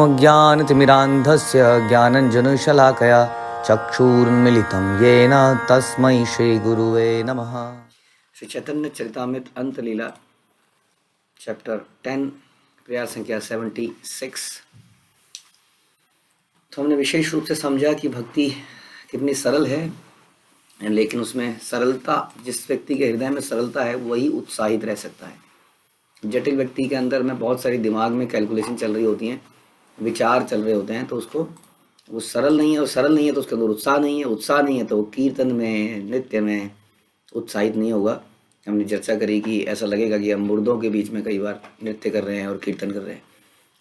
अज्ञानतिमिरान्धस्य ज्ञानञ्जनशलाकया चक्षुरुन्मीलितं येन तस्मै श्रीगुरुवे नमः। श्री चैतन्य चरितामृत अंत लीला चैप्टर 10 प्रयास संख्या 76। तो हमने विशेष रूप से समझा कि भक्ति कितनी सरल है, लेकिन उसमें सरलता, जिस व्यक्ति के हृदय में सरलता है वही उत्साहित रह सकता है। जटिल व्यक्ति के अंदर में बहुत सारी दिमाग में कैलकुलेशन चल रही होती हैं, विचार चल रहे होते हैं, तो उसको वो सरल नहीं है, और सरल नहीं है तो उसके अंदर उत्साह नहीं है, उत्साह नहीं है तो वो कीर्तन में, नृत्य में उत्साहित नहीं होगा। हमने चर्चा करी कि ऐसा लगेगा कि हम मुर्दों के बीच में कई बार नृत्य कर रहे हैं और कीर्तन कर रहे हैं,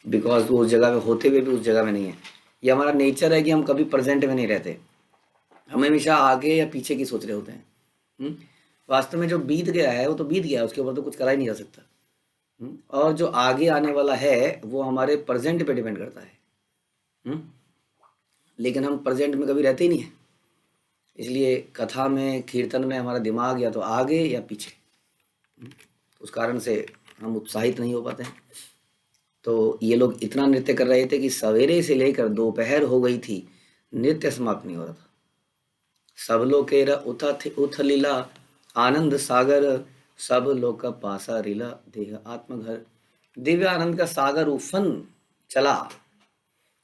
बिकॉज वो उस जगह में होते हुए भी उस जगह में नहीं है। ये हमारा नेचर है कि हम कभी प्रेजेंट में नहीं रहते, हम हमेशा आगे या पीछे की सोच रहे होते हैं। वास्तव में जो बीत गया है वो तो बीत गया, उसके ऊपर तो कुछ करा ही नहीं जा सकता। और जो आगे आने वाला है वो हमारे प्रेजेंट पे डिपेंड करता है। लेकिन हम प्रेजेंट में कभी रहते ही नहीं है, इसलिए कथा में, कीर्तन में हमारा दिमाग या तो आगे या पीछे, उस कारण से हम उत्साहित नहीं हो पाते हैं। तो ये लोग इतना नृत्य कर रहे थे कि सवेरे से लेकर दोपहर हो गई थी, नृत्य समाप्त नहीं हो रहा था। सब लोकेर उथ लीला आनंद सागर, सब लोग का पासा रीला देह आत्मघर। दिव्य आनंद का सागर उफन चला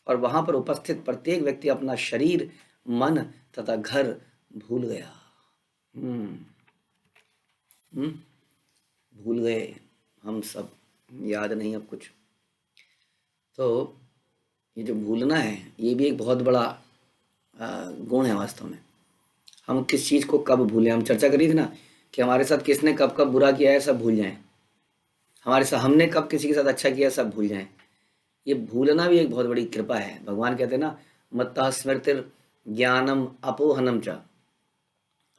और वहां पर उपस्थित प्रत्येक व्यक्ति अपना शरीर, मन तथा घर भूल गया। भूल गए हम सब, याद नहीं अब कुछ। तो ये जो भूलना है ये भी एक बहुत बड़ा गुण है वास्तव में। हम किस चीज़ को कब भूलें, हम चर्चा करी थी ना कि हमारे साथ किसने कब कब बुरा किया है सब भूल जाएं, हमारे साथ हमने कब किसी के साथ अच्छा किया सब भूल जाएं। ये भूलना भी एक बहुत बड़ी कृपा है। भगवान कहते हैं ना, मत्तः स्मृतिर ज्ञानम अपोहनम च।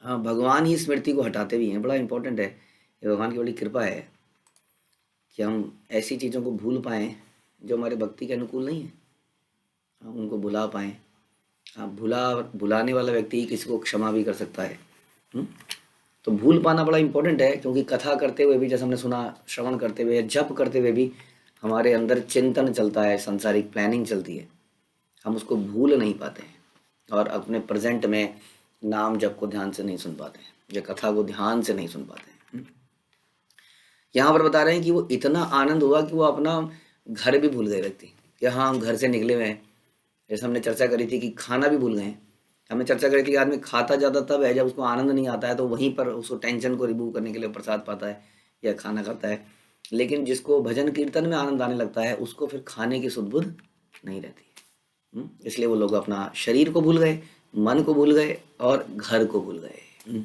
हाँ, भगवान ही स्मृति को हटाते भी हैं, बड़ा इंपॉर्टेंट है। ये भगवान की बड़ी कृपा है कि हम ऐसी चीज़ों को भूल पाएँ जो हमारे भक्ति के अनुकूल नहीं है, हम उनको भुला पाएँ। हाँ, भुलाने वाला व्यक्ति ही किसी को क्षमा भी कर सकता है। तो भूल पाना बड़ा इंपॉर्टेंट है, क्योंकि कथा करते हुए भी, जैसे हमने सुना, श्रवण करते हुए, जप करते हुए भी हमारे अंदर चिंतन चलता है, सांसारिक प्लानिंग चलती है, हम उसको भूल नहीं पाते हैं और अपने प्रेजेंट में नाम जप को ध्यान से नहीं सुन पाते हैं, या कथा को ध्यान से नहीं सुन पाते हैं। यहाँ पर बता रहे हैं कि वो इतना आनंद हुआ कि वो अपना घर भी भूल गए व्यक्ति, कि हाँ हम घर से निकले हुए हैं। जैसे हमने चर्चा करी थी कि खाना भी भूल गए। हमने चर्चा करी थी कि आदमी खाता ज़्यादा तब है जब उसको आनंद नहीं आता है, तो वहीं पर उसको टेंशन को रिमूव करने के लिए प्रसाद पाता है या खाना खाता है। लेकिन जिसको भजन कीर्तन में आनंद आने लगता है उसको फिर खाने की सुध बुध नहीं रहती। इसलिए वो लोग अपना शरीर को भूल गए, मन को भूल गए और घर को भूल गए।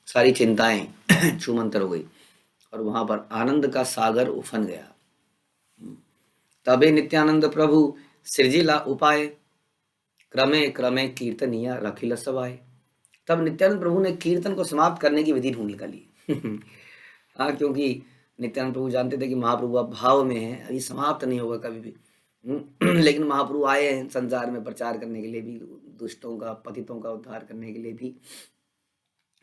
सारी चिंताएं छूमंतर हो गई और वहाँ पर आनंद का सागर उफन गया। तबे नित्यानंद प्रभु सृजिला उपाय, क्रमे क्रमे कीर्तनिया रखिल सवाय। तब नित्यानंद प्रभु ने कीर्तन को समाप्त करने की विधि ढूंढ निकाली। हाँ, क्योंकि नित्यानंद प्रभु जानते थे कि महाप्रभु अब भाव में है, अभी समाप्त नहीं होगा कभी भी। लेकिन महाप्रभु आए हैं संसार में प्रचार करने के लिए भी, दुष्टों का, पतितों का उद्धार करने के लिए भी।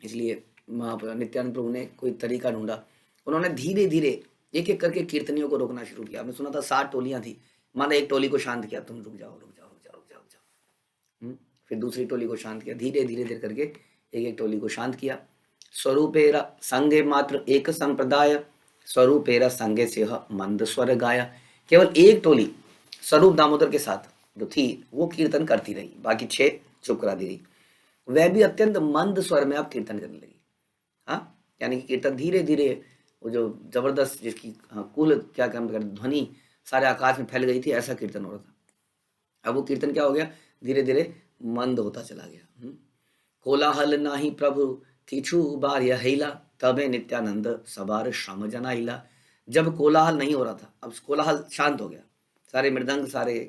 इसलिए नित्यानंद प्रभु ने कोई तरीका ढूंढा। उन्होंने धीरे धीरे एक एक करके कीर्तनियों को रोकना शुरू किया। आपने सुना था 7 टोलियां थी, माना एक टोली को शांत किया, तुम रुक जाओ रुक जाओ रुक जाओ रुक जाओ रुक जाओ। फिर दूसरी टोली को शांत किया, धीरे धीरे धीरे करके एक एक टोली को शांत किया। स्वरूपेरा संगे मात्र एक संप्रदाय, स्वरूपेरा संगे से मंद स्वर गाया। केवल एक टोली स्वरूप दामोदर के साथ जो थी वो कीर्तन करती रही, बाकी 6 चुप करा दी गई। वह भी अत्यंत मंद स्वर में अब कीर्तन करने लगी। हाँ, यानी कि कीर्तन धीरे धीरे, वो जो जबरदस्त जिसकी कुल क्या काम कर ध्वनि सारे आकाश में फैल गई थी, ऐसा कीर्तन हो रहा था। अब वो कीर्तन क्या हो गया, धीरे धीरे मंद होता चला गया। कोलाहल नाही प्रभु किछु बार यहिला, तबे नित्यानंद सबार श्रम जनाइला। जब कोलाहल नहीं हो रहा था, अब कोलाहल शांत हो गया, सारे मृदंग, सारे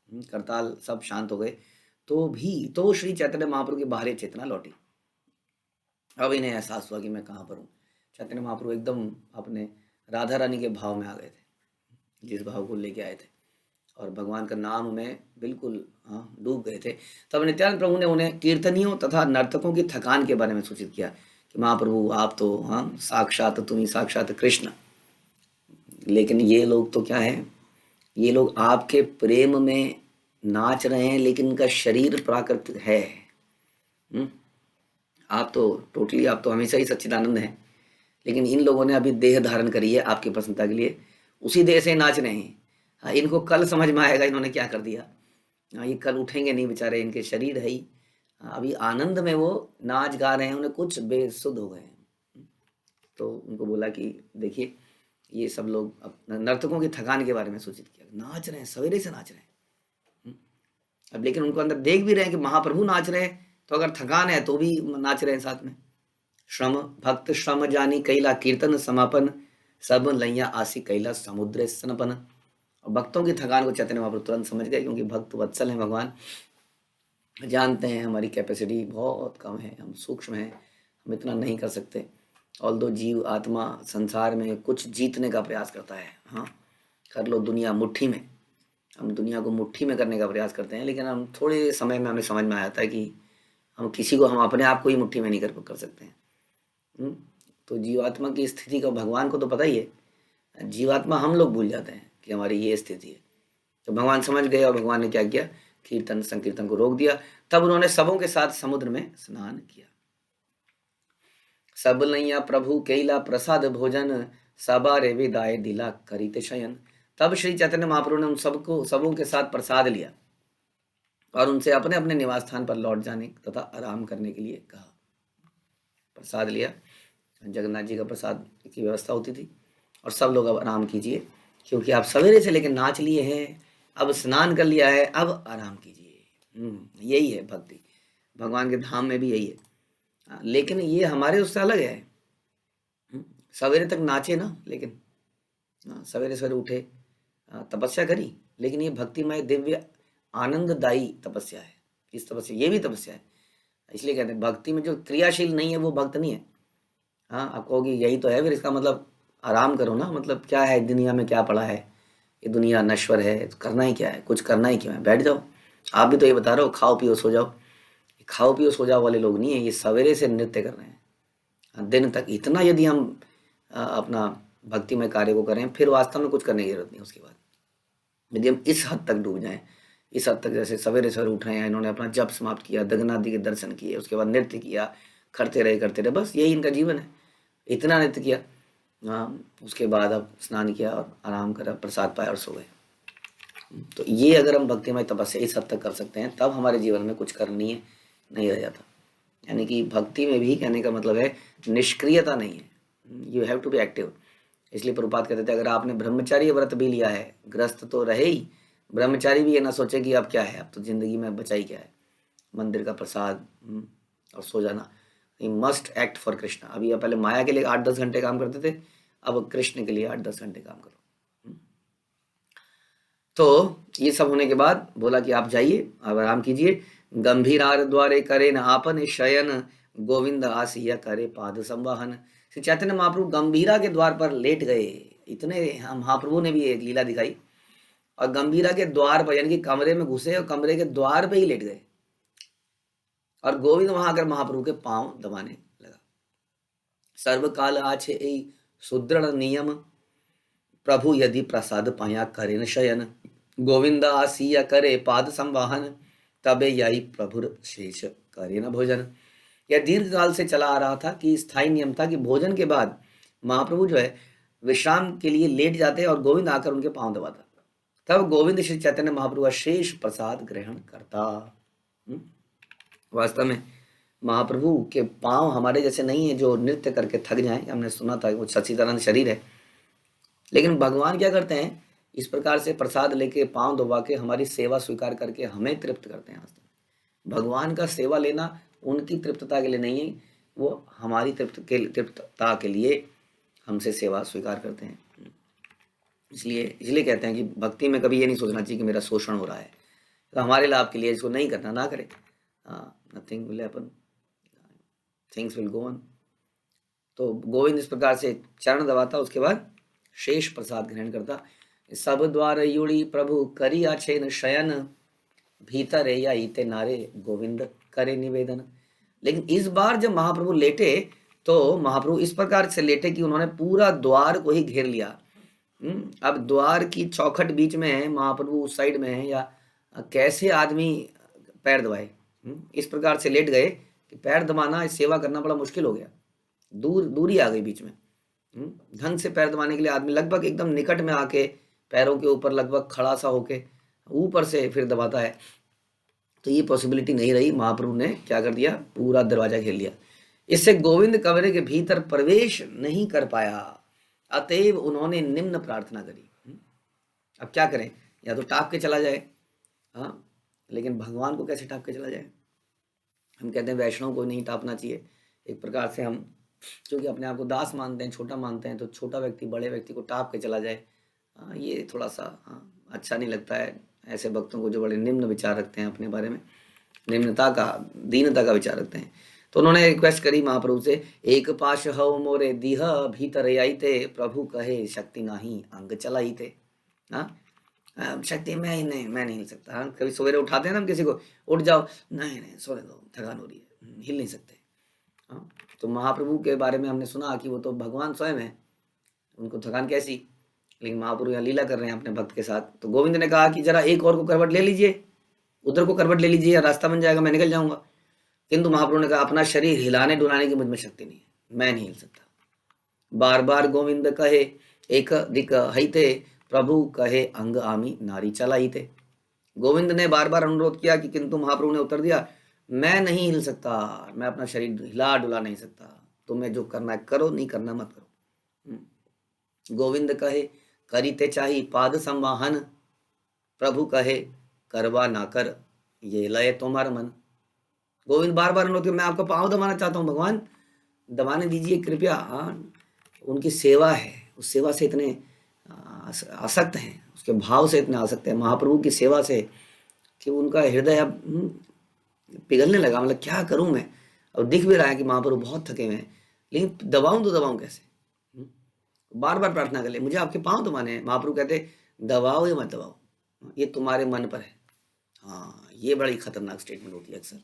करताल सब शांत हो गए, तो श्री चैतन्य महाप्रभु की बाहरी चेतना लौटी। अब इन्हें एहसास हुआ कि मैं कहाँ पर हूँ। चैतन्य महाप्रभु एकदम अपने राधा रानी के भाव में आ गए थे, जिस भाव को लेके आए थे, और भगवान का नाम में बिल्कुल डूब गए थे। तब नित्यानंद प्रभु ने उन्हें कीर्तनियों तथा नर्तकों की थकान के बारे में सूचित किया कि महाप्रभु आप तो साक्षात, तुम ही साक्षात कृष्ण, लेकिन ये लोग तो क्या है, ये लोग आपके प्रेम में नाच रहे हैं, लेकिन इनका शरीर प्राकृतिक है। हम्म? आप तो टोटली, आप तो हमेशा ही सच्चिदानंद हैं, लेकिन इन लोगों ने अभी देह धारण करी है आपकी प्रसन्नता के लिए, उसी देह से नाच रहे हैं। हाँ, इनको कल समझ में आएगा इन्होंने क्या कर दिया। हाँ, ये कल उठेंगे नहीं बेचारे, इनके शरीर है ही। हाँ, अभी आनंद में वो नाच गा रहे हैं, उन्हें कुछ बेसुध हो गए हैं। तो उनको बोला कि देखिए, ये सब लोग नर्तकों की थकान के बारे में सूचित किया, नाच रहे हैं, सवेरे से नाच रहे हैं। अब लेकिन उनको अंदर देख भी रहे हैं कि महाप्रभु नाच रहे हैं, तो अगर थकान है तो भी नाच रहे हैं साथ में। श्रम भक्त श्रम जानी कैला कीर्तन समापन, सब लैया आसी कैला समुद्र सनपन। और भक्तों की थकान को चैतन्य महाप्रभु तुरंत समझ गए, क्योंकि भक्त वत्सल हैं भगवान, जानते हैं हमारी कैपेसिटी बहुत कम है, हम सूक्ष्म हैं, हम इतना नहीं कर सकते। ऑल्दो जीव आत्मा संसार में कुछ जीतने का प्रयास करता है, हाँ कर लो दुनिया मुट्ठी में, हम दुनिया को मुट्ठी में करने का प्रयास करते हैं, लेकिन हम थोड़े समय में हमें समझ में आता है कि हम किसी को, हम अपने आप को ही मुट्ठी में नहीं कर सकते हैं। तो जीवात्मा की स्थिति का भगवान को तो पता ही है, जीवात्मा हम लोग भूल जाते हैं कि हमारी ये स्थिति है। तो भगवान समझ गए और भगवान ने क्या किया, कीर्तन संकीर्तन को रोक दिया। तब उन्होंने सबों के साथ समुद्र में स्नान किया। सब लैया प्रभु केला प्रसाद भोजन, सबारे विदाय दिला करीते शयन। तब श्री चैतन्य महाप्रभु ने उन सबको, सबों के साथ प्रसाद लिया और उनसे अपने अपने निवास स्थान पर लौट जाने तथा आराम करने के लिए कहा। प्रसाद लिया, जगन्नाथ जी का प्रसाद की व्यवस्था होती थी, और सब लोग अब आराम कीजिए, क्योंकि आप सवेरे से लेकर नाच लिए हैं, अब स्नान कर लिया है, अब आराम कीजिए। यही है भक्ति, भगवान के धाम में भी यही है। लेकिन ये हमारे उससे अलग है। सवेरे तक नाचे ना, लेकिन सवेरे सवेरे उठे, तपस्या करी, लेकिन ये भक्तिमय दिव्य आनंददायी तपस्या है। इस तपस्या, ये भी तपस्या है, इसलिए कहते हैं भक्ति में जो क्रियाशील नहीं है वो भक्त नहीं है। हाँ, आप कहोगे यही तो है, फिर इसका मतलब आराम करो ना, मतलब क्या है दुनिया में, क्या पड़ा है, ये दुनिया नश्वर है, तो करना ही क्या है, कुछ करना ही क्यों है, बैठ जाओ। आप भी तो ये बता रहे हो खाओ पियो सो जाओ, खाओ पियो सो जाओ वाले लोग नहीं है, ये सवेरे से नृत्य कर रहे हैं दिन तक। इतना यदि हम अपना भक्तिमय कार्य को करें, फिर वास्तव में कुछ करने की जरूरत नहीं। उसके बाद यदि हम इस हद तक डूब जाएं, इस हद तक, जैसे सवेरे सवेरे उठ रहे हैं, इन्होंने अपना जप समाप्त किया, जगन्नाथ जी के दर्शन किए, उसके बाद नृत्य किया, करते रहे, बस यही इनका जीवन है, इतना नृत्य किया। उसके बाद अब स्नान किया और आराम करा, प्रसाद पाया और सो गए। तो ये अगर हम भक्तिमय तपस्या इस हद तक कर सकते हैं, तब हमारे जीवन में कुछ करनी नहीं रह जाता। यानी कि भक्ति में भी कहने का मतलब है निष्क्रियता नहीं है, you have to be active. इसलिए प्रभुपाद कहते थे, अगर आपने ब्रह्मचारी व्रत भी लिया है, ग्रस्त तो रहे ही, ब्रह्मचारी भी ये ना सोचे कि अब क्या है, अब तो जिंदगी में बचा ही क्या है, मंदिर का प्रसाद और सो जाना। You must act for Krishna. अभी आप पहले माया के लिए 8-10 घंटे काम करते थे, अब कृष्ण के लिए 8-10 घंटे काम करो। तो ये सब होने के बाद बोला कि आप जाइए, अब आराम कीजिए। गंभीरार द्वारे करे न आपन शयन, गोविंद आसिया करे पाद संवाहन। श्री चैतन्य महाप्रभु गंभीरा के द्वार पर लेट गए। इतने महाप्रभु ने भी एक लीला दिखाई, और गंभीरा के द्वार पर, यानी कि कमरे में घुसे और कमरे के द्वार पे ही लेट गए, और गोविंद वहां आकर महाप्रभु के पांव दबाने लगा। सर्वकाल आछे ए सुदृढ़ नियम, प्रभु यदि प्रसाद पाया करे न शयन, गोविंद आसिया करे पाद संवाहन, तबे यही प्रभु शेष करे न भोजन। यह दीर्घ काल से चला आ रहा था कि स्थायी नियम था कि भोजन के बाद महाप्रभु जो है विश्राम के लिए लेट जाते और गोविंद आकर उनके पांव दबाता, तब गोविंद श्री चैतन्य महाप्रभु का शेष प्रसाद ग्रहण करता। वास्तव में महाप्रभु के पांव हमारे जैसे नहीं है जो नृत्य करके थक जाएं। हमने सुना था वो सच्चिदानंद शरीर है, लेकिन भगवान क्या करते हैं, इस प्रकार से प्रसाद लेके पांव दबा के हमारी सेवा स्वीकार करके हमें तृप्त करते हैं। भगवान का सेवा लेना उनकी तृप्तता के लिए नहीं है, वो हमारी तृप्तता के लिए हमसे सेवा स्वीकार करते हैं। इसलिए कहते हैं कि भक्ति में कभी ये नहीं सोचना चाहिए कि मेरा शोषण हो रहा है, तो हमारे लाभ के लिए इसको नहीं करना, ना करें। Nothing will happen, things will go on. तो गोविंद इस प्रकार से चरण दबाता, उसके बाद शेष प्रसाद ग्रहण करता। सब द्वार युड़ी प्रभु करी आछे न शयन, भीतर या इते नारे गोविंद करे निवेदन। लेकिन इस बार जब महाप्रभु लेटे, तो महाप्रभु इस प्रकार से लेटे कि उन्होंने पूरा द्वार को ही घेर लिया, अब द्वार की चौखट बीच में है, महाप्रभु उस साइड में है, या कैसे आदमी पैर दबाए? इस प्रकार से लेट गए कि पैर दबाना, सेवा करना बड़ा मुश्किल हो गया। दूरी आ गई बीच में। ढंग से पैर दबाने के लिए आदमी लगभग एकदम निकट में आके पैरों के ऊपर लगभग खड़ा सा होके ऊपर से फिर दबाता है। तो ये पॉसिबिलिटी नहीं रही। महाप्रभु ने क्या कर दिया, पूरा दरवाजा घेर लिया। इससे गोविंद कमरे के भीतर प्रवेश नहीं कर पाया। अतएव उन्होंने निम्न प्रार्थना करी। अब क्या करें, या तो टाप के चला जाए, हाँ, लेकिन भगवान को कैसे टाप के चला जाए? हम कहते हैं वैष्णव को नहीं टापना चाहिए। एक प्रकार से हम क्योंकि अपने आप को दास मानते हैं, छोटा मानते हैं, तो छोटा व्यक्ति बड़े व्यक्ति को टाप के चला जाए, ये थोड़ा सा अच्छा नहीं लगता है ऐसे भक्तों को जो बड़े निम्न विचार रखते हैं अपने बारे में, निम्नता का, दीनता का विचार रखते हैं। तो उन्होंने रिक्वेस्ट करी महाप्रभु से, एक पाश हव मोरे दीह भीतर आईते, प्रभु कहे शक्ति नाही अंग चलाईते। हाँ, शक्ति मैं नहीं हिल सकता। हाँ, कभी सवेरे उठाते हैं ना हम किसी को, उठ जाओ, नहीं सोने दो, थकान हो रही है, हिल नहीं सकते। हाँ, तो महाप्रभु के बारे में हमने सुना कि वो तो भगवान स्वयं है, उनको थकान कैसी? लेकिन महाप्रभु यहाँ लीला कर रहे हैं अपने भक्त के साथ। तो गोविंद ने कहा कि जरा एक और को करवट ले लीजिए, उधर को करवट ले लीजिए, या रास्ता बन जाएगा, मैं निकल जाऊंगा। किंतु महाप्रभु ने कहा, अपना शरीर हिलाने डुलाने की मुझ में शक्ति नहीं है, मैं नहीं हिल सकता। बार बार गोविंद कहे एक दिक हईते, प्रभु कहे अंग आमी नारी चलाईते। गोविंद ने बार बार अनुरोध किया कि, किंतु महाप्रभु ने उत्तर दिया, मैं नहीं हिल सकता, मैं अपना शरीर हिला डुला नहीं सकता, तुम्हें जो करना है करो, नहीं करना मत करो। गोविंद कहे करीते चाही पाद संवाहन, प्रभु कहे करवा ना कर ये लय तुम्हारा मन। गोविंद बार बार अनुरोध किया, मैं आपका पाँव दबाना चाहता हूँ, भगवान दबाने दीजिए कृपया। उनकी सेवा है, उस सेवा से इतने आसक्त हैं, उसके भाव से इतने आसक्त हैं महाप्रभु की सेवा से, कि उनका हृदय अब पिघलने लगा। मतलब क्या करूं मैं? अब दिख भी रहा है कि महाप्रभु बहुत थके हुए हैं, लेकिन दबाऊं तो दबाऊं कैसे? बार बार प्रार्थना कर ले, मुझे आपके पाँव दबाने हैं। महाप्रभु कहते, दबाओ या मत दबाओ, ये तुम्हारे मन पर है। हाँ, ये बड़ी खतरनाक स्टेटमेंट होती है अक्सर,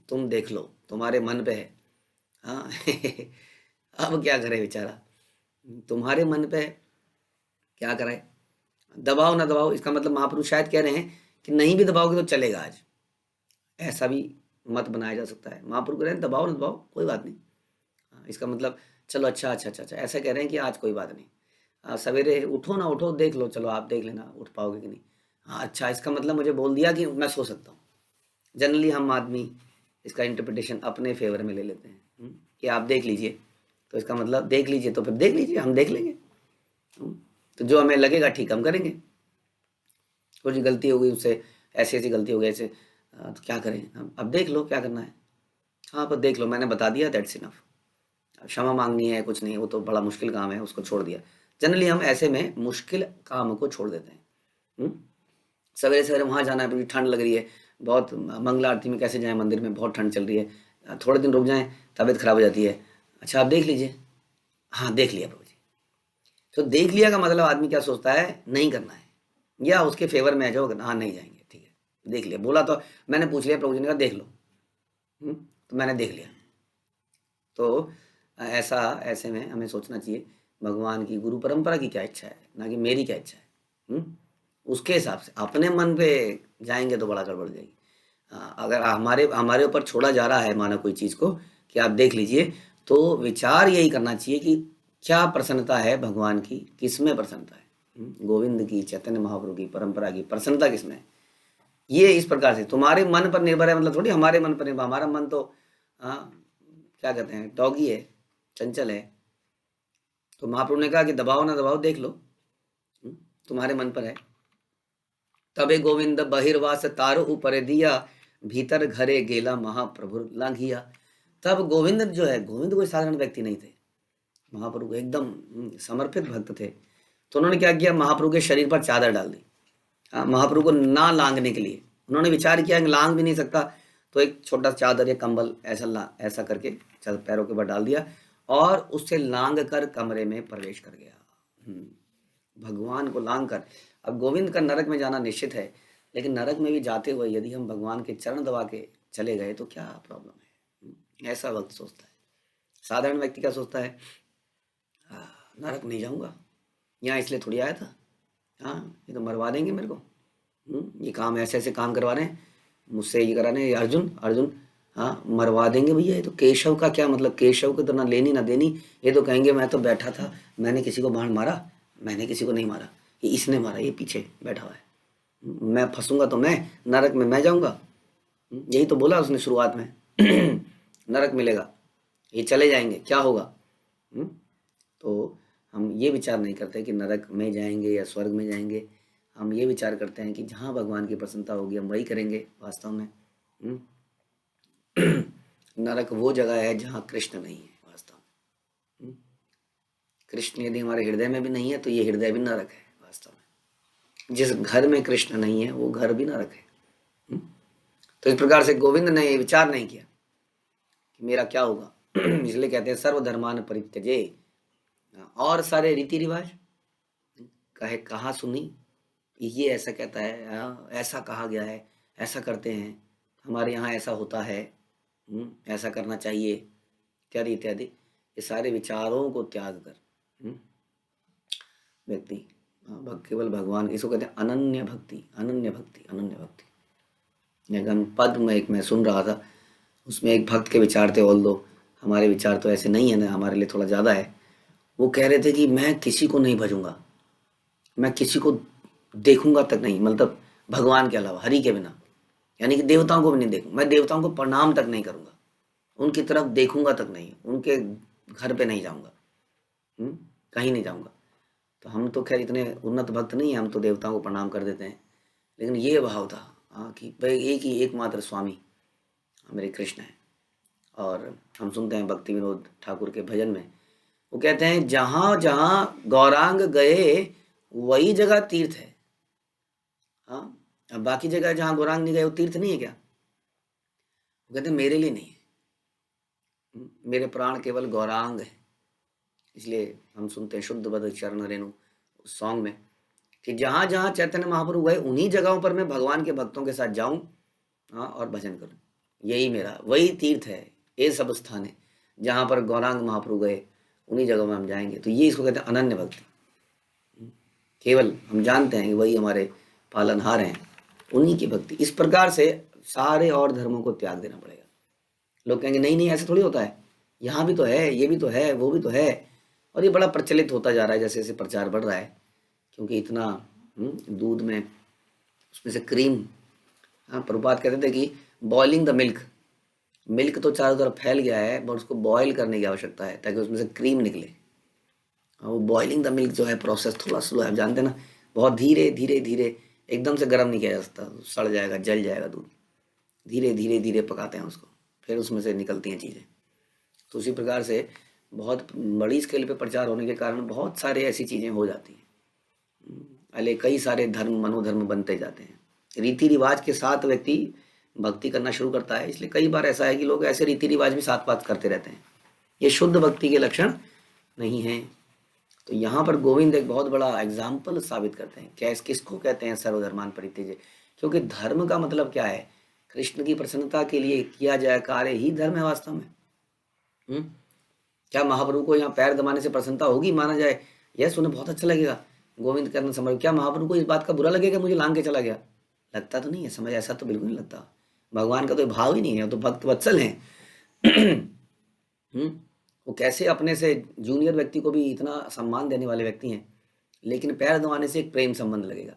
तुम देख लो, तुम्हारे मन पे है। हाँ अब क्या करे बेचारा, तुम्हारे मन पे है, क्या कराए? दबाओ ना दबाओ, इसका मतलब महाप्रभु शायद कह रहे हैं कि नहीं भी दबाओगे तो चलेगा आज, ऐसा भी मत बनाया जा सकता है। महाप्रभु कह रहे हैं दबाओ ना दबाओ कोई बात नहीं। इसका मतलब चलो अच्छा अच्छा अच्छा अच्छा, ऐसा कह रहे हैं कि आज कोई बात नहीं, सवेरे उठो ना उठो देख लो, चलो आप देख लेना उठ पाओगे कि नहीं। हाँ अच्छा, इसका मतलब मुझे बोल दिया कि मैं सो सकता हूँ। जनरली हम आदमी इसका इंटरप्रिटेशन अपने फेवर में ले लेते हैं, कि आप देख लीजिए, तो इसका मतलब देख लीजिए, तो फिर देख लीजिए, हम देख लेंगे। तो जो हमें लगेगा ठीक हम करेंगे। कुछ गलती हो गई उससे, ऐसी ऐसी गलती हो गई ऐसे, तो क्या करें? अब देख लो क्या करना है। हाँ पर देख लो, मैंने बता दिया, दैट्स इनफ। क्षमा मांगनी है कुछ नहीं, वो तो बड़ा मुश्किल काम है, उसको छोड़ दिया। जनरली हम ऐसे में मुश्किल काम को छोड़ देते हैं। सवेरे सवेरे वहाँ जाना है, पूरी ठंड लग रही है बहुत, मंगला आरती में कैसे जाएं, मंदिर में बहुत ठंड चल रही है, थोड़े दिन रुक जाएं, तबीयत खराब हो जाती है। अच्छा आप देख लीजिए, हाँ देख लिया प्रभु जी। तो देख लिया का मतलब आदमी क्या सोचता है, नहीं करना है, या उसके फेवर में आ जाओ, हाँ नहीं जाएंगे, ठीक है देख लिया, बोला तो मैंने पूछ लिया, प्रभु जी ने कहा देख लो, तो मैंने देख लिया। तो ऐसा, ऐसे में हमें सोचना चाहिए भगवान की गुरु परंपरा की क्या इच्छा है, ना कि मेरी क्या इच्छा है। उसके हिसाब से अपने मन पे जाएंगे तो बड़ा गड़बड़ जाएगी। अगर हमारे ऊपर छोड़ा जा रहा है माना कोई चीज़ को कि आप देख लीजिए, तो विचार यही करना चाहिए कि क्या प्रसन्नता है भगवान की, किस में प्रसन्नता है, गोविंद की, चैतन्य महाप्रभु की परंपरा की प्रसन्नता किस में है। ये इस प्रकार से तुम्हारे मन पर निर्भर है, मतलब थोड़ी हमारे मन पर निर्भर। हमारा मन तो क्या कहते हैं, डॉगी है, चंचल है। तो महाप्रभु ने कहा कि दबाओ ना दबाओ देख लो, तुम्हारे मन पर है। तबे गोविंद बहिर्वास तारो ऊपर दिया, भीतर घरे गेला महाप्रभु लांघिया। तब गोविंद जो है, गोविंद कोई साधारण व्यक्ति नहीं थे, महाप्रभु एकदम समर्पित भक्त थे। तो उन्होंने क्या किया, महाप्रभु के शरीर पर चादर डाल दी, महाप्रभु को ना लांघने के लिए। उन्होंने विचार किया कि लांघ भी नहीं सकता, तो एक छोटा चादर या कंबल ऐसा करके पैरों के ऊपर डाल दिया, और उससे लांघ कर कमरे में प्रवेश कर गया। भगवान को लांघ कर। अब गोविंद का नरक में जाना निश्चित है, लेकिन नरक में भी जाते हुए यदि हम भगवान के चरण दबा के चले गए तो क्या प्रॉब्लम है? ऐसा वक्त सोचता है। साधारण व्यक्ति क्या सोचता है, नरक नहीं जाऊंगा, यहाँ इसलिए थोड़ी आया था। हाँ, ये तो मरवा देंगे मेरे को। ये काम ऐसे ऐसे काम करवा रहे हैं मुझसे, ये करा रहे हैं, ये अर्जुन अर्जुन। हाँ, मरवा देंगे भैया। ये तो केशव का क्या मतलब, केशव को तो ना लेनी ना देनी। ये तो कहेंगे मैं तो बैठा था, मैंने किसी को बाण मारा, मैंने किसी को नहीं मारा, ये इसने मारा, ये पीछे बैठा हुआ है। मैं फंसूंगा तो मैं नरक में मैं जाऊंगा। यही तो बोला उसने शुरुआत में। नरक मिलेगा, ये चले जाएंगे, क्या होगा? हम्म, तो हम ये विचार नहीं करते कि नरक में जाएंगे या स्वर्ग में जाएंगे। हम ये विचार करते हैं कि जहाँ भगवान की प्रसन्नता होगी हम वही करेंगे वास्तव में। हम्म, नरक वो जगह है जहाँ कृष्ण नहीं है वास्तव में। कृष्ण यदि हमारे हृदय में भी नहीं है तो ये हृदय भी नरक है वास्तव में। जिस घर में कृष्ण नहीं है वो घर भी नरक है। हम्म, तो इस प्रकार से गोविंद ने ये विचार नहीं किया कि मेरा क्या होगा। इसलिए कहते हैं सर्वधर्मान परित्यजे। और सारे रीति रिवाज कहे कहाँ सुनी, ये ऐसा कहता है, ऐसा कहा गया है, ऐसा करते हैं, हमारे यहाँ ऐसा होता है, ऐसा करना चाहिए इत्यादि इत्यादि। ये सारे विचारों को त्याग कर व्यक्ति केवल भगवान, इसको कहते हैं अनन्य भक्ति, अनन्य भक्ति, अनन्य भक्ति। निगम पद में एक मैं सुन रहा था, उसमें एक भक्त के विचार थे, ऑल दो हमारे विचार तो ऐसे नहीं है ना, हमारे लिए थोड़ा ज़्यादा है। वो कह रहे थे कि मैं किसी को नहीं भजूंगा, मैं किसी को देखूंगा तक नहीं, मतलब भगवान के अलावा, हरि के बिना, यानी कि देवताओं को भी नहीं देखूंगा, मैं देवताओं को प्रणाम तक नहीं करूंगा, उनकी तरफ देखूंगा तक नहीं, उनके घर पे नहीं जाऊंगा, कहीं नहीं जाऊंगा। तो हम तो खैर इतने उन्नत भक्त नहीं हैं, हम तो देवताओं को प्रणाम कर देते हैं। लेकिन ये भाव था कि भाई एक ही एकमात्र स्वामी मेरे कृष्ण है। और हम सुनते हैं भक्ति विनोद ठाकुर के भजन में वो कहते हैं जहाँ जहाँ गौरांग गए वही जगह तीर्थ है। हाँ, अब बाकी जगह जहाँ गौरांग नहीं गए वो तीर्थ नहीं है क्या? वो कहते हैं मेरे लिए नहीं है, मेरे प्राण केवल गौरांग है। इसलिए हम सुनते हैं शुद्ध बद चरण रेणु उस सॉन्ग में कि जहाँ जहाँ चैतन्य महाप्रभु गए उन्हीं जगहों पर मैं भगवान के भक्तों के साथ जाऊं, हाँ, और भजन करूं। यही मेरा वही तीर्थ है, ये सब स्थान है जहाँ पर गौरांग महाप्रभु गए, उन्हीं जगहों में हम जाएंगे। तो ये इसको कहते हैं अनन्य भक्ति। केवल हम जानते हैं कि वही हमारे पालनहार हैं, उन्हीं की भक्ति। इस प्रकार से सारे और धर्मों को त्याग देना पड़ेगा। लोग कहेंगे नहीं नहीं ऐसा थोड़ी होता है, यहाँ भी तो है, ये भी तो है, वो भी तो है। और ये बड़ा प्रचलित होता जा रहा है जैसे जैसे प्रचार बढ़ रहा है, क्योंकि इतना दूध में उसमें से क्रीम, हाँ, प्रभुपाद कहते थे कि बॉइलिंग द मिल्क, मिल्क तो चारों तरफ फैल गया है, बट उसको बॉयल करने की आवश्यकता है ताकि उसमें से क्रीम निकले। वो बॉइलिंग द मिल्क जो है प्रोसेस थोड़ा स्लो है, आप जानते हैं ना, बहुत धीरे धीरे धीरे, एकदम से गर्म नहीं किया जा सकता, सड़ जाएगा, जल जाएगा दूध। धीरे धीरे धीरे पकाते हैं उसको, फिर उसमें से निकलती हैं चीज़ें। तो उसी प्रकार से बहुत बड़ी स्केल पे प्रचार होने के कारण बहुत सारे ऐसी चीज़ें हो जाती हैं, अले कई सारे धर्म मनोधर्म बनते जाते हैं। रीति रिवाज के साथ व्यक्ति भक्ति करना शुरू करता है, इसलिए कई बार ऐसा है कि लोग ऐसे रीति रिवाज भी साथ बात करते रहते हैं। ये शुद्ध भक्ति के लक्षण नहीं है। तो यहाँ पर गोविंद एक बहुत बड़ा एग्जाम्पल साबित करते हैं। क्या किसको कहते हैं सर्वधर्मान परित्यज्य? क्योंकि धर्म का मतलब क्या है? कृष्ण की प्रसन्नता के लिए किया जाए कार्य ही धर्म है वास्तव में। क्या महाप्रभु को यहाँ पैर दबाने से प्रसन्नता होगी माना जाए? यह सुने बहुत अच्छा लगेगा, गोविंद करना समझ। क्या महाप्रभु को इस बात का बुरा लगेगा मुझे लांग के चला गया? लगता तो नहीं है, समझ ऐसा तो बिल्कुल नहीं लगता। भगवान का तो भाव ही नहीं है, तो भक्त वत्सल हैं। वो कैसे अपने से जूनियर व्यक्ति को भी इतना सम्मान देने वाले व्यक्ति हैं, लेकिन पैर दबाने से एक प्रेम संबंध लगेगा,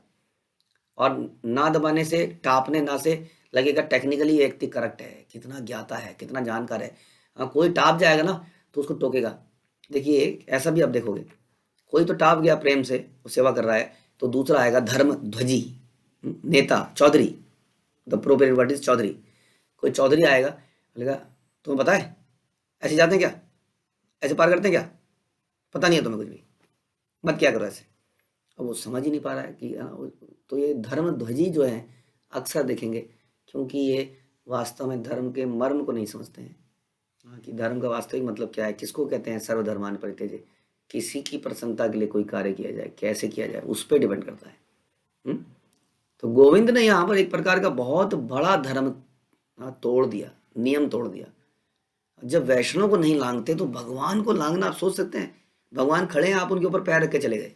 और ना दबाने से, टापने ना से लगेगा टेक्निकली व्यक्ति करेक्ट है, कितना ज्ञाता है, कितना जानकार है। हाँ, कोई टाप जाएगा ना तो उसको टोकेगा। देखिए ऐसा भी आप देखोगे, कोई तो टाप गया प्रेम से, वो सेवा कर रहा है, तो दूसरा आएगा धर्म ध्वजी नेता Chaudhary, the proper word is Chaudhary. कोई चौधरी आएगा, बोलेगा तुम्हें पता है ऐसे जाते हैं क्या, ऐसे पार करते हैं क्या, पता नहीं है तुम्हें कुछ भी, मत क्या करो ऐसे। अब वो समझ ही नहीं पा रहा है कि तो ये धर्म ध्वजी जो है अक्सर देखेंगे, क्योंकि ये वास्तव में धर्म के मर्म को नहीं समझते हैं। कि धर्म का वास्तविक मतलब क्या है, किसको कहते हैं सर्वधर्मान परित्यज्य। किसी की प्रसन्नता के लिए कोई कार्य किया जाए, कैसे किया जाए, उस पर डिपेंड करता है। तो गोविंद ने यहाँ पर एक प्रकार का बहुत बड़ा धर्म तोड़ दिया, नियम तोड़ दिया। जब वैष्णव को नहीं लांगते तो भगवान को लांगना आप सोच सकते हैं? भगवान खड़े हैं, आप उनके ऊपर पैर रख के चले गए,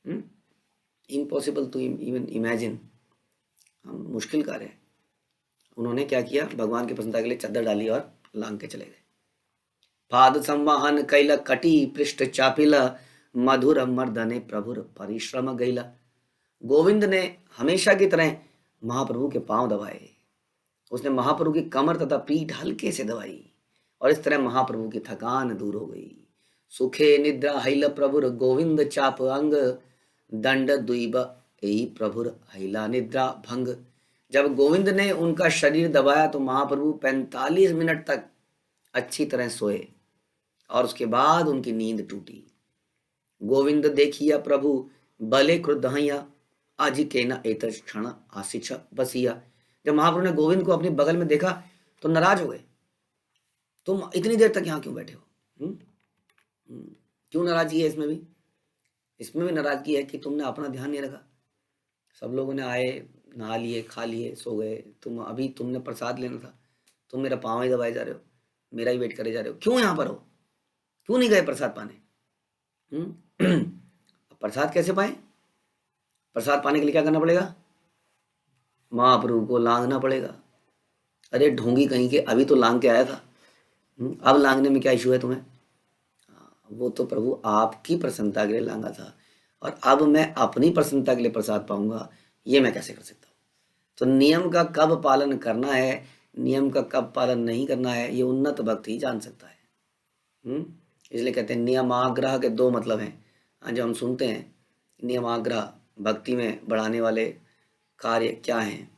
इम्पॉसिबल टू इवन इमेजिन, हम मुश्किल कार्य है। उन्होंने क्या किया, भगवान की प्रसन्नता के लिए चद्दर डाली और लांग के चले गए। पाद संवाहन कैल कटी पृष्ठ चापिल, मधुर मर्दने प्रभुर परिश्रम गैला। गोविंद ने हमेशा की तरह महाप्रभु के पांव दबाए। उसने महाप्रभु की कमर तथा पीठ हल्के से दबाई और इस तरह महाप्रभु की थकान दूर हो गई। सुखे निद्रा हैल प्रभुर गोविंद चाप अंग, दंड द्वीब यही प्रभुर हैला निद्रा भंग। जब गोविंद ने उनका शरीर दबाया तो महाप्रभु 45 मिनट तक अच्छी तरह सोए और उसके बाद उनकी नींद टूटी। गोविंद देखिया प्रभु भले क्रुद्ध हैया, आज के न एत क्षण आशिछ बसिया। जब महाप्रभु ने गोविंद को अपने बगल में देखा तो नाराज हो गए। तुम इतनी देर तक यहाँ क्यों बैठे हो? क्यों नाराजगी है इसमें भी? इसमें भी नाराजगी है कि तुमने अपना ध्यान नहीं रखा। सब लोगों ने आए, नहा लिए, खा लिए, सो गए। तुमने प्रसाद लेना था, तुम मेरा पाँव ही दबाए जा रहे हो, मेरा ही वेट करे जा रहे हो। क्यों यहाँ पर हो? क्यों नहीं गए प्रसाद पाने? प्रसाद कैसे पाए? प्रसाद पाने के लिए क्या करना पड़ेगा? महाप्रभु को लांघना पड़ेगा। अरे ढोंगी कहीं के, अभी तो लांघ के आया था, अब लांघने में क्या इशू है तुम्हें? वो तो प्रभु आपकी प्रसन्नता के लिए लांघा था और अब मैं अपनी प्रसन्नता के लिए प्रसाद पाऊंगा, ये मैं कैसे कर सकता हूँ? तो नियम का कब पालन करना है, नियम का कब पालन नहीं करना है, ये उन्नत भक्त ही जान सकता है। इसलिए कहते हैं नियमाग्रह के दो मतलब हैं। जब हम सुनते हैं नियमाग्रह, भक्ति में बढ़ाने वाले कार्य क्या हैं?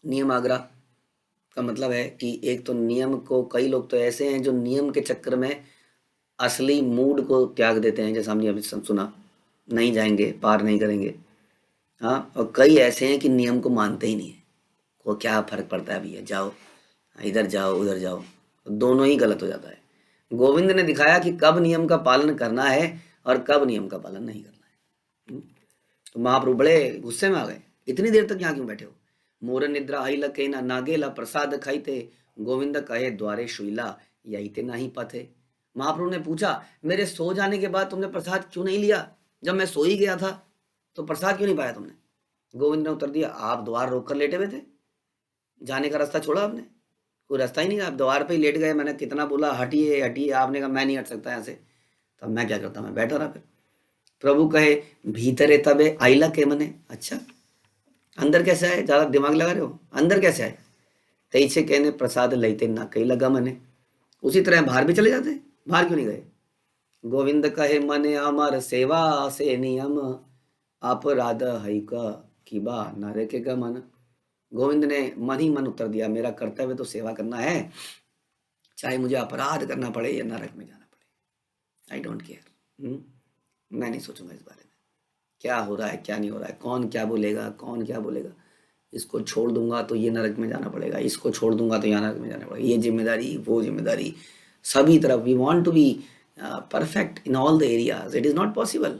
नियमाग्रह का मतलब है कि एक तो नियम को, कई लोग तो ऐसे हैं जो नियम के चक्कर में असली मूड को त्याग देते हैं, जैसा हमने अभी सुना, नहीं जाएंगे, पार नहीं करेंगे। हाँ, और कई ऐसे हैं कि नियम को मानते ही नहीं है, को क्या फर्क पड़ता है भैया, जाओ इधर जाओ उधर जाओ, दोनों ही गलत हो जाता है। गोविंद ने दिखाया कि कब नियम का पालन करना है और कब नियम का पालन नहीं करना है। तो महाप्रभु बड़े गुस्से में आ गए, इतनी देर तक यहाँ क्यों बैठे हो? मोर निद्रा हई लकेना नागेला प्रसाद खाईते, गोविंद कहे द्वारे शुइला यही ते नहीं पाते। महाप्रभु ने पूछा, मेरे सो जाने के बाद तुमने प्रसाद क्यों नहीं लिया? जब मैं सो ही गया था तो प्रसाद क्यों नहीं पाया तुमने? गोविंद ने उत्तर दिया, आप द्वार रोक कर लेटे हुए थे, जाने का रास्ता छोड़ा आपने, कोई रास्ता ही नहीं, आप द्वार पे ही लेट गए। मैंने कितना बोला हटिए हटिए, आपने कहा मैं नहीं हट सकता यहाँ से, तब मैं क्या करता, मैं बैठा रहा। फिर प्रभु कहे भीतरे तबे आइला के मने, अच्छा अंदर कैसे आए? ज्यादा दिमाग लगा रहे हो, अंदर कैसे आए? तैसे कहने प्रसाद लेते ना कहीं लगा मने, उसी तरह बाहर भी चले जाते, बाहर क्यों नहीं गए? गोविंद कहे मने अमर सेवा से नियम, अपराध हई का किबा नारे के का मन। गोविंद ने मन ही मन उत्तर दिया, मेरा कर्तव्य तो सेवा करना है, चाहे मुझे अपराध करना पड़े या नरक में जाना पड़े, आई डोंट केयर। मैं नहीं सोचूंगा इस बारे में क्या हो रहा है क्या नहीं हो रहा है, कौन क्या बोलेगा कौन क्या बोलेगा। इसको छोड़ दूंगा तो ये नरक में जाना पड़ेगा, इसको छोड़ दूंगा तो यहाँ नरक में जाना पड़ेगा, ये जिम्मेदारी वो जिम्मेदारी, सभी तरफ we want to be perfect in all the areas. It is not possible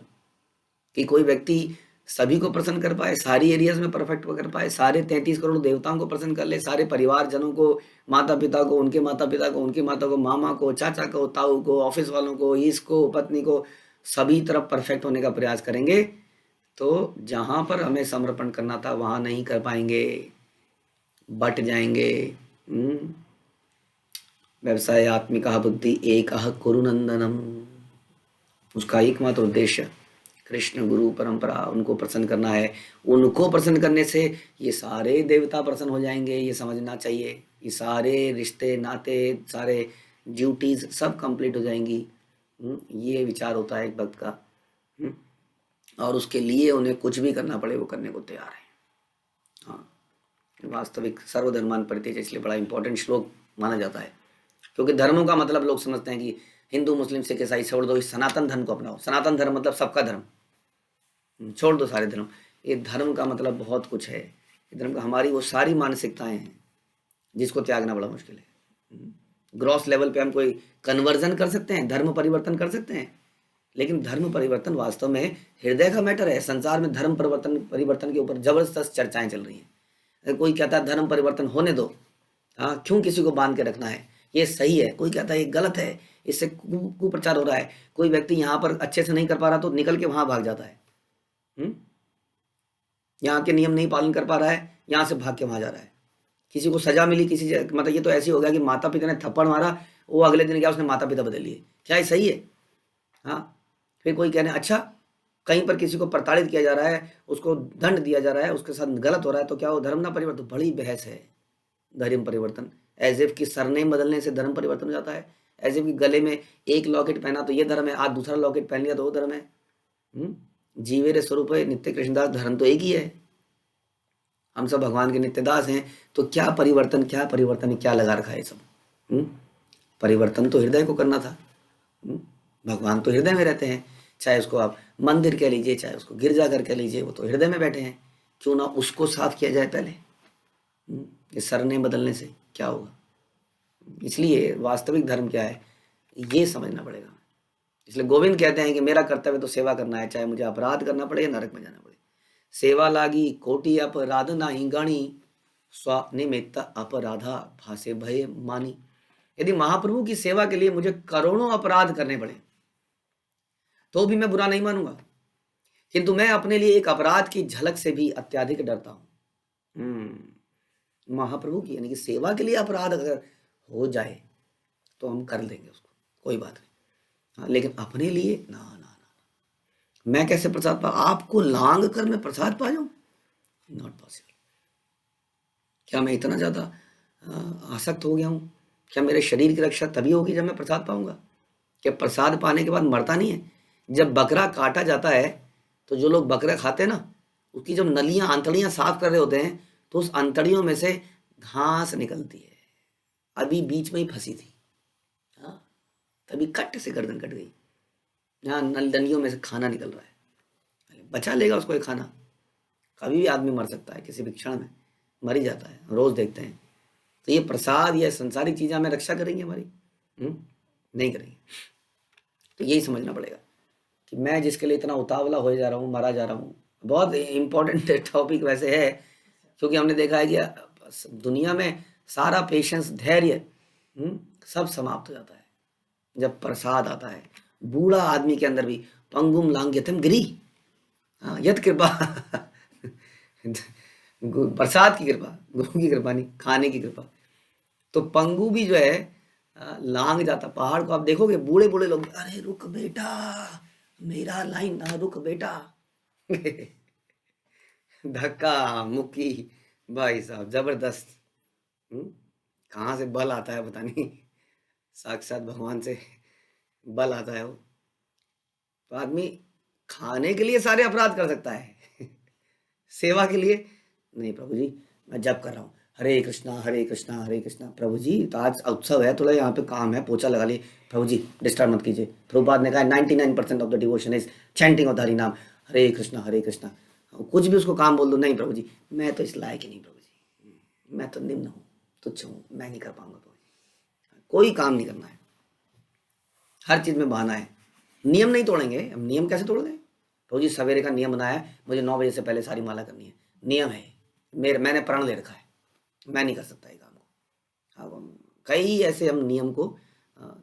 कि कोई व्यक्ति सभी को प्रसन्न कर पाए, सारी एरियाज में परफेक्ट कर पाए, सारे 33 करोड़ देवताओं को प्रसन्न कर ले, सारे परिवार जनों को, माता पिता को, उनके माता पिता को, उनकी माता को, मामा को, चाचा को, ताऊ को, ऑफिस वालों को, इसको, पत्नी को, सभी तरफ परफेक्ट होने का प्रयास करेंगे तो जहाँ पर हमें समर्पण करना था वहाँ नहीं कर पाएंगे, बट जाएंगे। व्यवसाय आत्मिका बुद्धि एक कुरुनंदनम, उसका एकमात्र उद्देश्य कृष्ण गुरु परंपरा, उनको प्रसन्न करना है। उनको प्रसन्न करने से ये सारे देवता प्रसन्न हो जाएंगे, ये समझना चाहिए। ये सारे रिश्ते नाते, सारे ड्यूटीज सब कंप्लीट हो जाएंगी। ये विचार होता है एक भक्त का। और उसके लिए उन्हें कुछ भी करना पड़े वो करने को तैयार है। हाँ, वास्तविक सर्वधर्मान परित्यज इसलिए बड़ा इंपॉर्टेंट श्लोक माना जाता है, क्योंकि धर्मों का मतलब लोग समझते हैं कि हिंदू मुस्लिम सिख ईसाई छोड़ दो, इस सनातन धर्म को अपनाओ। सनातन धर्म मतलब सबका धर्म, छोड़ दो सारे धर्म। ये धर्म का मतलब बहुत कुछ है। धर्म का हमारी वो सारी मानसिकताएं हैं जिसको त्यागना बड़ा मुश्किल है। ग्रॉस लेवल पे हम कोई कन्वर्जन कर सकते हैं, धर्म परिवर्तन कर सकते हैं, लेकिन धर्म परिवर्तन वास्तव में हृदय का मैटर है। संसार में धर्म परिवर्तन के ऊपर जबरदस्त चर्चाएं चल रही हैं। कोई कहता है धर्म परिवर्तन होने दो, हाँ क्यों किसी को बांध के रखना है, ये सही है, कोई कहता है ये गलत है, इससे कुप्रचार हो रहा है। कोई व्यक्ति यहाँ पर अच्छे से नहीं कर पा रहा तो निकल के वहां भाग जाता है। यहाँ के नियम नहीं पालन कर पा रहा है, यहाँ से भाग के वहां जा रहा है। किसी को सजा मिली, मतलब ये तो ऐसे हो गया कि माता पिता ने थप्पड़ मारा, वो अगले दिन क्या उसने माता पिता बदल लिए, क्या ये सही है? हाँ, फिर कोई कहने अच्छा कहीं पर किसी को प्रताड़ित किया जा रहा है, उसको दंड दिया जा रहा है, उसके साथ गलत हो रहा है, तो क्या वो धर्म ना परिवर्तन? बड़ी बहस है धर्म परिवर्तन। एज इफ कि सरनेम बदलने से धर्म परिवर्तन हो जाता है। एज इफ कि गले में एक लॉकेट पहना तो ये धर्म है, आज दूसरा लॉकेट पहन लिया तो वो धर्म है। जीवे रे स्वरूप है नित्य कृष्णदास, धर्म तो एक ही है। हम सब भगवान के नित्य दास हैं, तो क्या परिवर्तन क्या लगा रखा है सब? परिवर्तन तो हृदय को करना था। भगवान तो हृदय में रहते हैं, चाहे उसको आप मंदिर कह लीजिए, चाहे उसको गिरजाघर कह लीजिए, वो तो हृदय में बैठे हैं। क्यों ना उसको साफ किया जाए पहले। ये सरनेम बदलने से क्या होगा? इसलिए वास्तविक धर्म क्या है ये समझना पड़ेगा। इसलिए गोविंद कहते हैं कि मेरा कर्तव्य तो सेवा करना है, चाहे मुझे अपराध करना पड़े या नरक में जाना पड़े। सेवा लागी कोटि अपराध नाही गणी, स्वनिमित्त अपराधा भासे भय मानी। यदि महाप्रभु की सेवा के लिए मुझे करोड़ों अपराध करने पड़े तो भी मैं बुरा नहीं मानूंगा, किंतु मैं अपने लिए एक अपराध की झलक से भी अत्याधिक डरता हूं। महाप्रभु की यानी कि सेवा के लिए अपराध अगर हो जाए तो हम कर लेंगे उसको, कोई बात नहीं। हाँ, लेकिन अपने लिए ना ना ना, मैं कैसे प्रसाद पा, आपको लांग कर मैं प्रसाद पा जाऊं? Not possible. क्या मैं इतना ज्यादा आसक्त हो गया हूं? क्या मेरे शरीर की रक्षा तभी होगी जब मैं प्रसाद पाऊंगा? क्या प्रसाद पाने के बाद मरता नहीं है? जब बकरा काटा जाता है तो जो लोग बकरा खाते हैं ना, उसकी जब नलियां अंतड़ियां साफ कर रहे होते हैं तो उस अंतड़ियों में से घास निकलती है, अभी बीच में ही फंसी थी। हाँ, तभी कट से गर्दन कट गई, यहाँ नलियों में से खाना निकल रहा है। बचा लेगा उसको ये खाना? कभी भी आदमी मर सकता है, किसी भी क्षण में मर ही जाता है, रोज देखते हैं। तो ये प्रसाद या संसारिक चीजें हमें रक्षा करेंगी हमारी? नहीं करेंगे। तो यही समझना पड़ेगा कि मैं जिसके लिए इतना उतावला हो जा रहा हूँ, मरा जा रहा हूँ। बहुत इंपॉर्टेंट टॉपिक वैसे है, क्योंकि हमने देखा है कि दुनिया में सारा पेशेंस, धैर्य सब समाप्त हो जाता है जब प्रसाद आता है। बूढ़ा आदमी के अंदर भी पंगुम लांघ्यतम गिरी, यद कृपा प्रसाद की कृपा, गुरु की कृपा नहीं, खाने की कृपा। तो पंगु भी जो है लांग जाता पहाड़ को। आप देखोगे बूढ़े बूढ़े लोग, अरे रुक बेटा, मेरा लाइन ना, रुक बेटा धक्का मुक्की, भाई साहब जबरदस्त। कहाँ से बल आता है पता नहीं, साक्षात भगवान से बल आता है वो। तो आदमी खाने के लिए सारे अपराध कर सकता है सेवा के लिए नहीं। प्रभु जी मैं जप कर रहा हूँ, हरे कृष्णा हरे कृष्णा हरे कृष्णा। प्रभु जी तो आज उत्सव है, थोड़ा यहाँ पे काम है, पोछा लगा लिए। प्रभु जी डिस्टर्ब मत कीजिए। प्रभुपाद ने कहा 99% of the devotion is chanting of the Hari नाम, हरे कृष्णा हरे कृष्णा। कुछ भी उसको काम बोल दो, नहीं प्रभु जी मैं तो इस लायक ही नहीं, प्रभु जी मैं तो निम्न हूँ, तुच्छ हूँ, मैं नहीं कर पाऊंगा प्रभु जी। कोई काम नहीं करना है, हर चीज में बहाना है। नियम नहीं तोड़ेंगे हम, नियम कैसे तोड़ दें? प्रभु जी सवेरे का नियम बनाया है, मुझे 9 बजे से पहले सारी माला करनी है, नियम है, मैंने प्रण ले रखा है, मैं नहीं कर सकता ये काम को। अब कई ऐसे हम नियम को,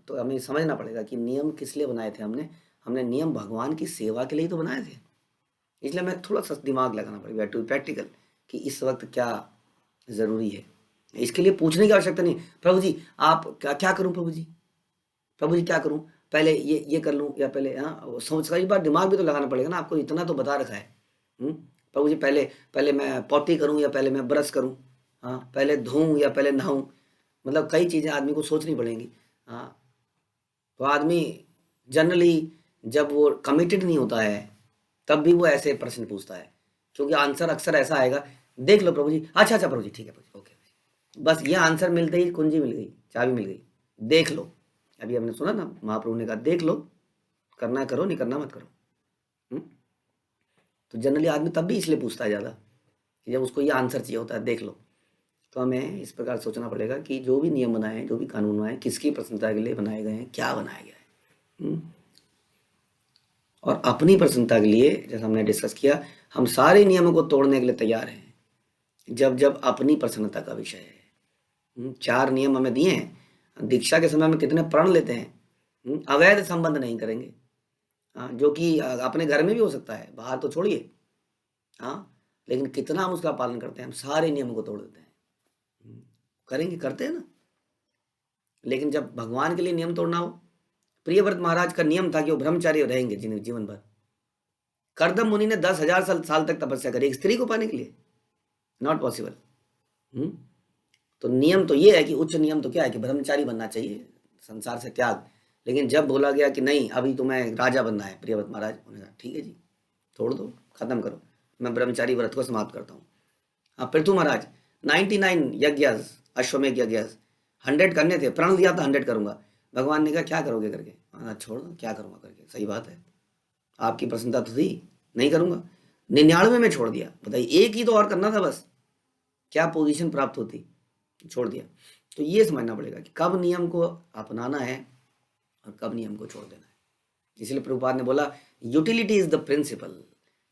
तो हमें समझना पड़ेगा कि नियम किस लिए बनाए थे हमने नियम भगवान की सेवा के लिए तो बनाए थे। इसलिए मैं थोड़ा सा दिमाग लगाना पड़ेगा, टू प्रैक्टिकल, कि इस वक्त क्या ज़रूरी है। इसके लिए पूछने की आवश्यकता नहीं, प्रभु जी आप क्या करूं, प्रभु जी क्या करूं, पहले ये कर लूं या पहले, सोच कई बार दिमाग भी तो लगाना पड़ेगा ना, आपको इतना तो बता रखा है। प्रभु जी पहले मैं पॉटी करूं या पहले मैं ब्रश करूं, पहले धोऊं या पहले नहाऊं, मतलब कई चीज़ें आदमी को सोचनी पड़ेंगी। तो आदमी जनरली जब वो कमिटेड नहीं होता है तब भी वो ऐसे प्रश्न पूछता है, क्योंकि आंसर अक्सर ऐसा आएगा, देख लो प्रभु जी, अच्छा प्रभु जी ठीक है प्रभु जी, ओके, बस ये आंसर मिलते ही कुंजी मिल गई, चाबी मिल गई, देख लो। अभी हमने सुना ना, महाप्रभु ने कहा देख लो, करना है करो, नहीं करना मत करो। तो जनरली आदमी तब भी इसलिए पूछता है ज़्यादा कि जब उसको ये आंसर चाहिए होता है, देख लो। तो हमें इस प्रकार सोचना पड़ेगा कि जो भी नियम बनाए हैं, जो भी कानून बनाए हैं, किसकी प्रसन्नता के लिए बनाए गए हैं, क्या बनाया गया है। और अपनी प्रसन्नता के लिए, जैसा हमने डिस्कस किया, हम सारे नियमों को तोड़ने के लिए तैयार हैं जब जब अपनी प्रसन्नता का विषय है। 4 नियम हमें दिए हैं, दीक्षा के समय में कितने प्रण लेते हैं, अवैध संबंध नहीं करेंगे, जो कि अपने घर में भी हो सकता है, बाहर तो छोड़िए, लेकिन कितना हम उसका पालन करते हैं, हम सारे नियमों को तोड़ देते हैं, करेंगे, करते हैं ना। लेकिन जब भगवान के लिए नियम तोड़ना हो, प्रियव्रत महाराज का नियम था कि वो ब्रह्मचारी रहेंगे जीवन भर। करदम मुनि ने 10,000 साल तक तपस्या करी एक स्त्री को पाने के लिए, नॉट पॉसिबल। तो नियम तो ये है कि उच्च नियम तो क्या है कि ब्रह्मचारी बनना चाहिए, संसार से त्याग। लेकिन जब बोला गया कि नहीं अभी तुम्हें राजा बनना है, प्रियव्रत महाराज उन्होंने कहा ठीक है जी, तोड़ दो, खत्म करो, मैं ब्रह्मचारी व्रत को समाप्त करता हूँ। हाँ, पृथु महाराज 99 यज्ञ, अश्वमेध यज्ञ 100 करने थे, प्रण लिया था 100 करूंगा। भगवान ने कहा क्या करोगे करके, छोड़ दो, क्या करूंगा करके, सही बात है, आपकी प्रसन्नता तो थी, नहीं करूंगा। 99 में छोड़ दिया, बताइए, एक ही तो और करना था बस, क्या पोजीशन प्राप्त होती, छोड़ दिया। तो ये समझना पड़ेगा कि कब नियम को अपनाना है और कब नियम को छोड़ देना है। इसलिए प्रभुपाद ने बोला utility is the principle.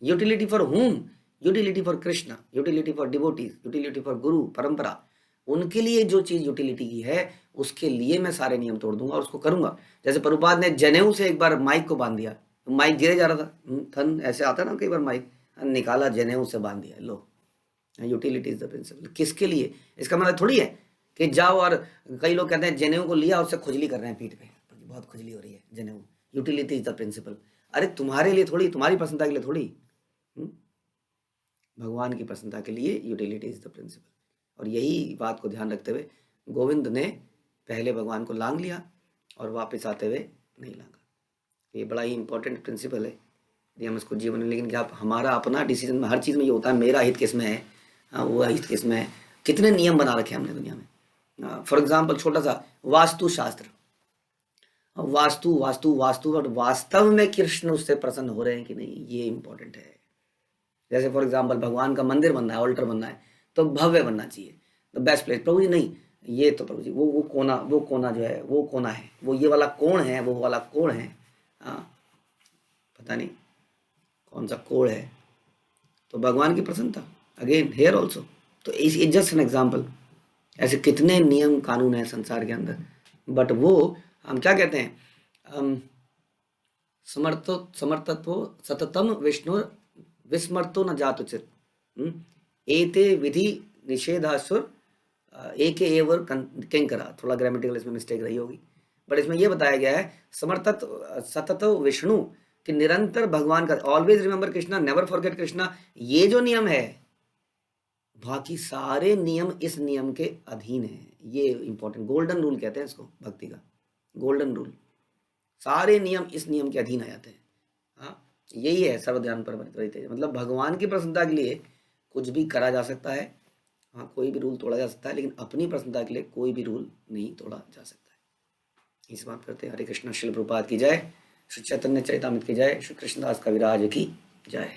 Utility for whom? Utility for Krishna, utility for devotees, utility for guru parampara. उनके लिए जो चीज यूटिलिटी की है उसके लिए मैं सारे नियम तोड़ दूंगा और उसको करूंगा। जैसे प्रभुपाद ने जनेऊ से एक बार माइक को बांध दिया, माइक गिरे जा रहा था, थन ऐसे आता ना कई बार, माइक निकाला, जनेऊ से बांध दिया, लो, यूटिलिटी इज द प्रिंसिपल। किसके लिए? इसका मतलब थोड़ी है कि जाओ, और कई लोग कहते हैं जनेऊ को लिया उससे खुजली कर रहे हैं पीठ पे, बहुत खुजली हो रही है, जनेऊ, यूटिलिटी इज द प्रिंसिपल। अरे तुम्हारे लिए थोड़ी, तुम्हारी प्रसन्नता के लिए थोड़ी, भगवान की प्रसन्नता के लिए यूटिलिटी इज द प्रिंसिपल। और यही बात को ध्यान रखते हुए गोविंद ने पहले भगवान को लांग लिया और वापस आते हुए नहीं लांगा। ये बड़ा ही इंपॉर्टेंट प्रिंसिपल है यदि हम इसको जीवन में, लेकिन क्या हमारा अपना डिसीजन में हर चीज़ में ये होता है मेरा हित किस में है, वो हित किस में है। कितने नियम बना रखे हमने दुनिया में। फॉर एग्जाम्पल छोटा सा वास्तु शास्त्र, वास्तु वास्तु वास्तु, और वास्तव में कृष्ण उससे प्रसन्न हो रहे हैं कि नहीं, ये इंपॉर्टेंट है। जैसे फॉर एग्जाम्पल भगवान का मंदिर बनना है, ऑल्टर बनना है, तो भव्य बनना चाहिए, द बेस्ट प्लेस। प्रभु जी नहीं, ये तो प्रभु जी वो कोना जो है, वो कोना है, वो ये वाला कोण है, वो वाला कोण है, पता नहीं कौन सा कोण है। तो भगवान की प्रसन्नता अगेन हेयर ऑल्सो। तो इस जस्ट एन एग्जाम्पल। ऐसे कितने नियम कानून है संसार के अंदर, बट वो हम क्या कहते हैं, समर्थत्व सततम विष्णु विस्मर्तो न जातुचित, एते विधि निषेधासुर एक एवर किंकरा। थोड़ा ग्रामेटिकल इसमें मिस्टेक रही होगी, बट इसमें यह बताया गया है समर्थत्व सतत विष्णु, कि निरंतर भगवान का, always remember Krishna, never forget Krishna. ये जो नियम है, बाकी सारे नियम इस नियम के अधीन है। ये इंपॉर्टेंट गोल्डन रूल कहते हैं इसको, भक्ति का गोल्डन रूल। सारे नियम इस नियम के अधीन आ जाते हैं। हाँ, यही है सर्वध्यान पर मतलब भगवान की प्रसन्नता के लिए कुछ भी करा जा सकता है, हाँ, कोई भी रूल तोड़ा जा सकता है, लेकिन अपनी प्रसन्नता के लिए कोई भी रूल नहीं तोड़ा जा सकता है। इस बात करते हैं। हरे कृष्ण। श्रील प्रभुपाद की जय। श्री चैतन्य चरितामृत की जय। श्री कृष्णदास कविराज की जय।